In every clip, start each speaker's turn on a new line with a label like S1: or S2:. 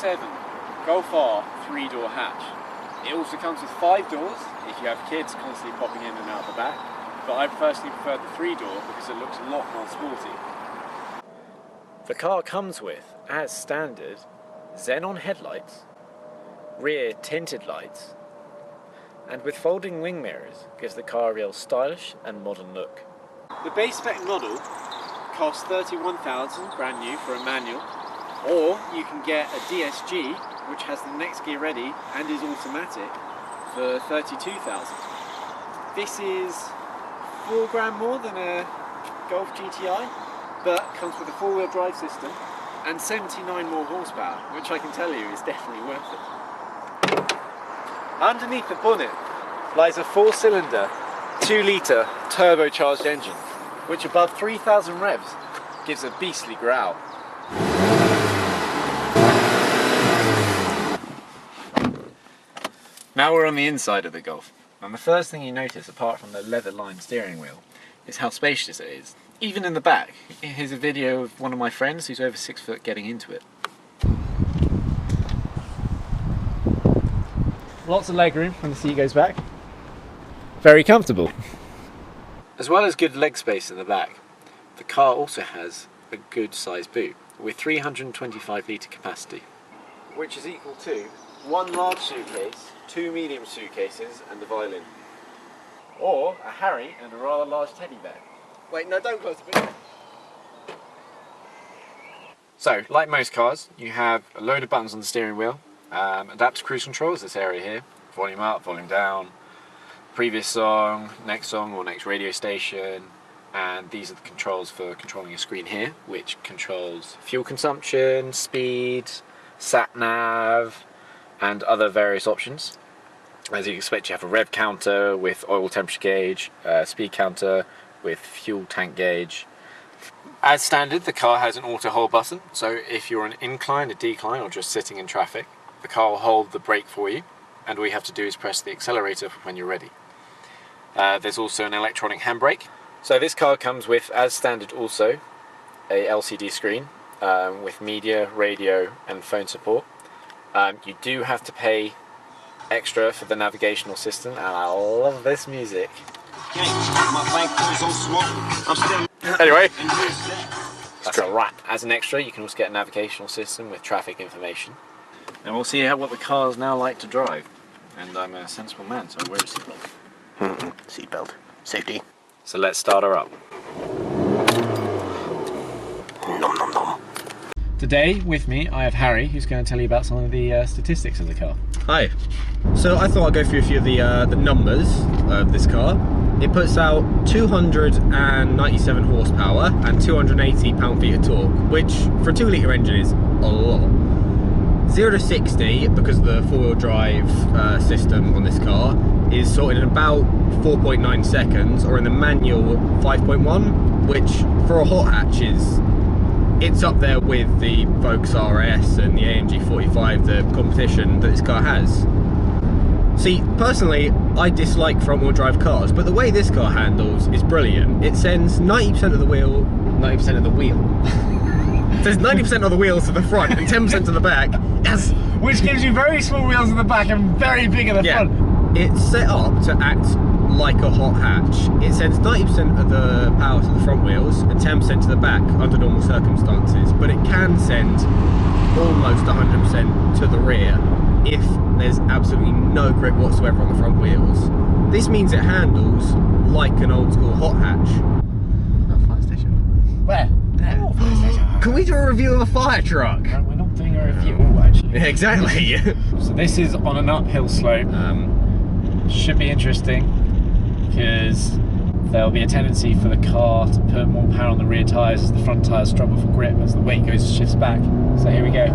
S1: 7 Golf R 3-door hatch. It also comes with 5 doors if you have kids constantly popping in and out the back, but I personally prefer the 3-door because it looks a lot more sporty. The car comes with, as standard, xenon headlights, rear tinted lights, and with folding wing mirrors gives the car a real stylish and modern look. The base spec model costs $31,000 brand new for a manual, or you can get a DSG which has the next gear ready and is automatic for $32,000. This is $4 more than a Golf GTI, but comes with a 4-wheel drive system and 79 more horsepower, which I can tell you is definitely worth it. Underneath the bonnet lies a 4-cylinder, 2-litre turbocharged engine, which above 3,000 revs gives a beastly growl. Now we're on the inside of the Golf, and the first thing you notice, apart from the leather-lined steering wheel, is how spacious it is. Even in the back. Here's a video of one of my friends who's over 6 foot getting into it. Lots of legroom when the seat goes back. Very comfortable. As well as good leg space in the back, the car also has a good sized boot with 325 litre capacity, which is equal to 1 large suitcase, 2 medium suitcases and a violin. Or a Harry and a rather large teddy bear. Wait, no, don't close the boot. So, like most cars, you have a load of buttons on the steering wheel, adaptive cruise controls, this area here, volume up, volume down, previous song, or next radio station, and these are the controls for controlling a screen here, which controls fuel consumption, speed, sat nav, and other various options. As you expect, you have a rev counter with oil temperature gauge, speed counter with fuel tank gauge. As standard, the car has an auto hold button, so if you're on an incline, a decline, or just sitting in traffic, the car will hold the brake for you, and all you have to do is press the accelerator when you're ready. There's also an electronic handbrake. So this car comes with, as standard also, a LCD screen with media, radio and phone support. You do have to pay extra for the navigational system, and I love this music. Anyway, that's a wrap. As an extra, you can also get a navigational system with traffic information. And we'll see what the car's now like to drive. And I'm a sensible man, so I wear a seatbelt.
S2: Seatbelt. Safety.
S1: So let's start her up.
S2: Nom nom nom.
S1: Today, with me, I have Harry, who's going to tell you about some of the statistics of the car.
S3: Hi. So I thought I'd go through a few of the numbers of this car. It puts out 297 horsepower and 280 pound-feet of torque, which for a 2-litre engine is a lot. 0 to 60, because of the 4-wheel drive system on this car, is sorted in about 4.9 seconds, or in the manual 5.1, which for a hot hatch it's up there with the Focus RS and the AMG 45, the competition that this car has. See, personally, I dislike front-wheel drive cars, but the way this car handles is brilliant. It sends 90% of the wheel... 90% of the wheel? There's 90% of the wheels to the front and 10% to the back. Yes!
S1: Which gives you very small wheels at the back and very big at the front.
S3: It's set up to act like a hot hatch. It sends 90% of the power to the front wheels and 10% to the back under normal circumstances, but it can send almost 100% to the rear if there's absolutely no grip whatsoever on the front wheels. This means it handles like an old school hot hatch.
S1: Oh, fire station. Where? There. Oh, fire station.
S3: Can we do a review of a fire truck?
S1: No, we're not doing a review. Oh, actually.
S3: Exactly.
S1: So this is on an uphill slope. Should be interesting because there'll be a tendency for the car to put more power on the rear tyres as the front tyres struggle for grip as the weight shifts back. So here we go.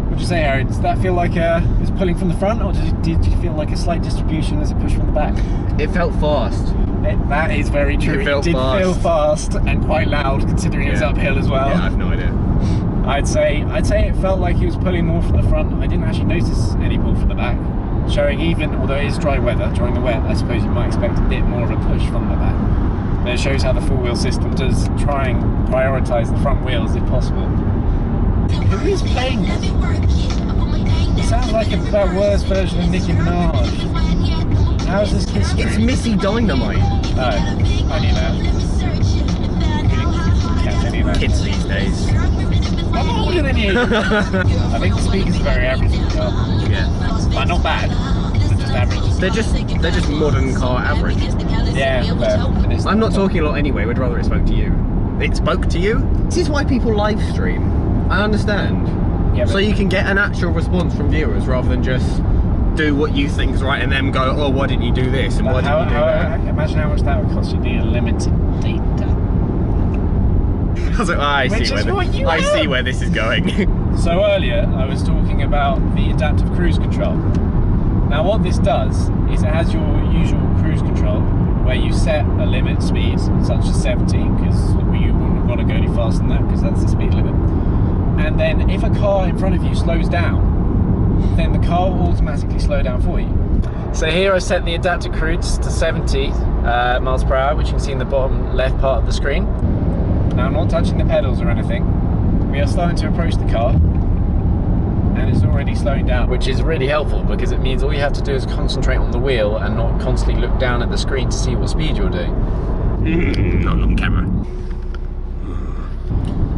S1: What do you say, Harry? Does that feel like it's pulling from the front, or did you feel like a slight distribution as it pushed from the back?
S3: It felt fast.
S1: That is very true. It did feel fast and quite loud, considering it was uphill as well.
S3: Yeah, I have no idea.
S1: I'd say it felt like he was pulling more from the front. I didn't actually notice any pull from the back. Showing even, although it is dry weather, during the wet, I suppose you might expect a bit more of a push from the back. but it shows how the four-wheel system does try and prioritise the front wheels if possible. Who is playing this? It sounds like a worse version of Nicki Minaj. How is this kid stream?
S3: It's Missy Dynamite.
S1: Oh, I knew that. Catch any of that.
S3: Kids these days.
S1: I'm older than you! I think the speakers are very average in the car.
S3: Yeah.
S1: But not bad. They're just average.
S3: They're just modern car average.
S1: Yeah, fair.
S3: I'm not talking a lot anyway, we'd rather it spoke to you. It spoke to you? This is why people live stream. I understand.
S1: Yeah,
S3: so you can get an actual response from viewers rather than just do what you think is right and then go, oh, why didn't you do this and why didn't you do that?
S1: Imagine how much that would cost you the unlimited data.
S3: I was like, I see where this is going.
S1: So earlier I was talking about the adaptive cruise control. Now what this does is it has your usual cruise control where you set a limit speed such as 70 because you wouldn't want to go any faster than that because that's the speed limit. And then if a car in front of you slows down, then the car will automatically slow down for you. So here I set the adaptive cruise to 70 miles per hour, which you can see in the bottom left part of the screen. Now I'm not touching the pedals or anything. We are starting to approach the car and it's already slowing down, which is really helpful because it means all you have to do is concentrate on the wheel and not constantly look down at the screen to see what speed you're doing.
S3: Not on camera.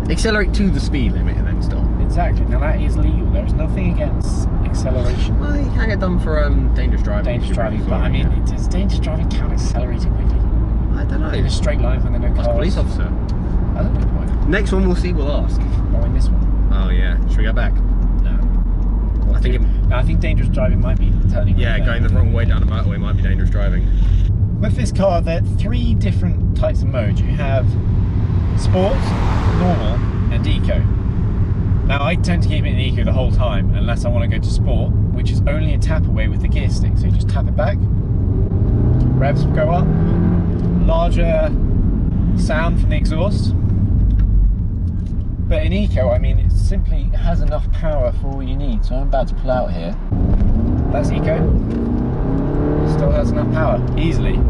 S3: Accelerate to the speed limit and then stop.
S1: Exactly. Now that is legal. There is nothing against acceleration.
S3: Well, you can get done for dangerous driving.
S1: Dangerous driving, but I mean, does dangerous driving count accelerating quickly?
S3: I don't know.
S1: In a straight line when there are no cars.
S3: Ask a police officer.
S1: I don't know.
S3: Next one we'll see, we'll ask.
S1: Oh, in this one?
S3: Oh yeah. Should we go back?
S1: No.
S3: I think
S1: dangerous driving might be turning.
S3: Yeah, going the wrong way down the motorway might be dangerous driving.
S1: With this car, there are 3 different types of modes. You have Sport, Normal, and Eco. Now I tend to keep it in Eco the whole time unless I want to go to Sport, which is only a tap away with the gear stick. So you just tap it back, revs go up, larger sound from the exhaust. But in Eco, I mean, it simply has enough power for all you need. So I'm about to pull out here. That's Eco. Still has enough power, easily.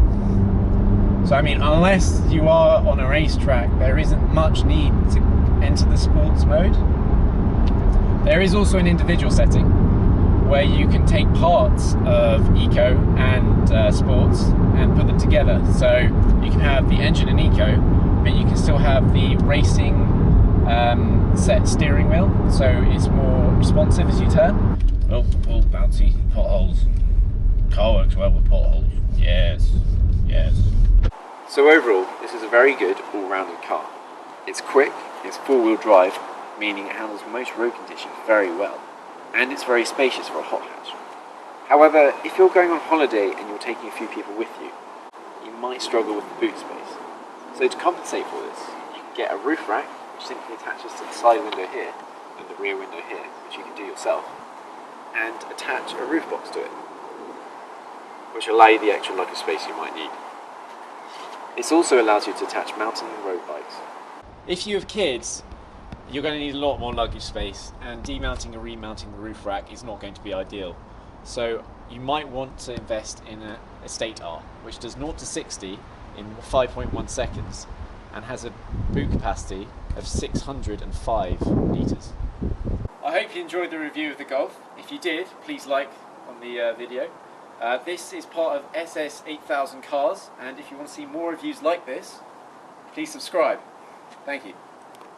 S1: So I mean, unless you are on a racetrack, there isn't much need to enter the sports mode. There is also an individual setting where you can take parts of Eco and sports and put them together. So you can have the engine in Eco, but you can still have the racing set steering wheel, so it's more responsive as you turn. Oh, bouncy potholes. Car works well with potholes. Yes, yes. So overall, this is a very good all-rounded car. It's quick, it's four-wheel drive, meaning it handles most road conditions very well, and it's very spacious for a hot hatch. However, if you're going on holiday and you're taking a few people with you, you might struggle with the boot space. So to compensate for this, you can get a roof rack, which simply attaches to the side window here and the rear window here, which you can do yourself, and attach a roof box to it, which will allow you the extra luggage space you might need. This also allows you to attach mountain and road bikes. If you have kids, you're going to need a lot more luggage space, and demounting and remounting the roof rack is not going to be ideal. So you might want to invest in an Estate R, which does 0 to 60 in 5.1 seconds and has a boot capacity of 605 litres. I hope you enjoyed the review of the Golf. If you did, please like on the video. This is part of SS 8000 Cars, and if you want to see more reviews like this, please subscribe. Thank you.